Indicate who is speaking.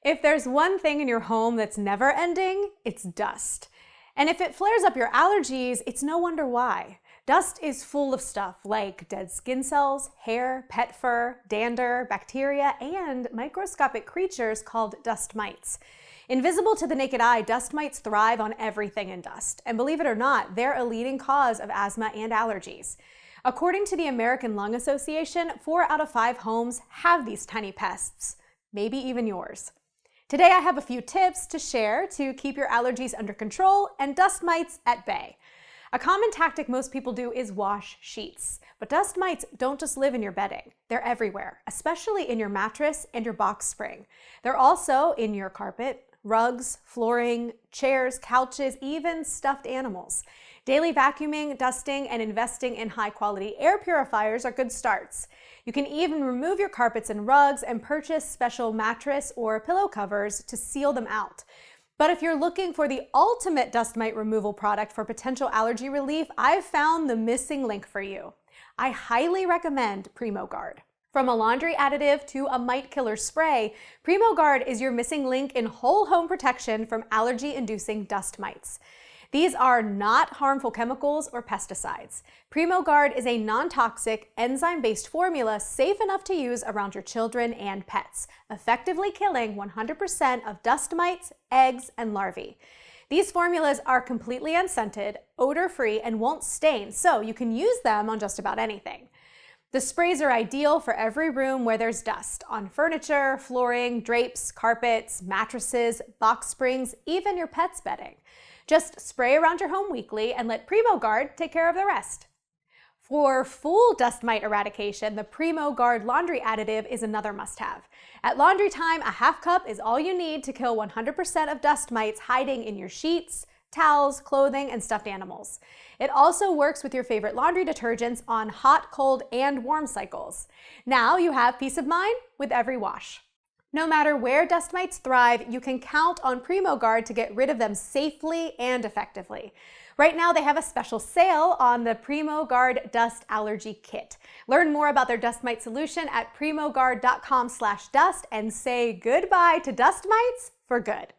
Speaker 1: If there's one thing in your home that's never ending, it's dust. And if it flares up your allergies, it's no wonder why. Dust is full of stuff like dead skin cells, hair, pet fur, dander, bacteria, and microscopic creatures called dust mites. Invisible to the naked eye, dust mites thrive on everything in dust. And believe it or not, they're a leading cause of asthma and allergies. According to the American Lung Association, 4 out of 5 homes have these tiny pests, maybe even yours. Today I have a few tips to share to keep your allergies under control and dust mites at bay. A common tactic most people do is wash sheets, but dust mites don't just live in your bedding. They're everywhere, especially in your mattress and your box spring. They're also in your carpet, rugs, flooring, chairs, couches, even stuffed animals. Daily vacuuming, dusting, and investing in high-quality air purifiers are good starts. You can even remove your carpets and rugs and purchase special mattress or pillow covers to seal them out. But if you're looking for the ultimate dust mite removal product for potential allergy relief, I've found the missing link for you. I highly recommend Premo Guard. From a laundry additive to a mite killer spray, Premo Guard is your missing link in whole home protection from allergy-inducing dust mites. These are not harmful chemicals or pesticides. Premo Guard is a non-toxic, enzyme-based formula safe enough to use around your children and pets, effectively killing 100% of dust mites, eggs, and larvae. These formulas are completely unscented, odor-free, and won't stain, so you can use them on just about anything. The sprays are ideal for every room where there's dust, on furniture, flooring, drapes, carpets, mattresses, box springs, even your pet's bedding. Just spray around your home weekly and let Premo Guard take care of the rest. For full dust mite eradication, the Premo Guard laundry additive is another must-have. At laundry time, a half cup is all you need to kill 100% of dust mites hiding in your sheets, towels, clothing, and stuffed animals. It also works with your favorite laundry detergents on hot, cold, and warm cycles. Now you have peace of mind with every wash. No matter where dust mites thrive, you can count on Premo Guard to get rid of them safely and effectively. Right now, they have a special sale on the Premo Guard Dust Allergy Kit. Learn more about their dust mite solution at premoguard.com/dust and say goodbye to dust mites for good.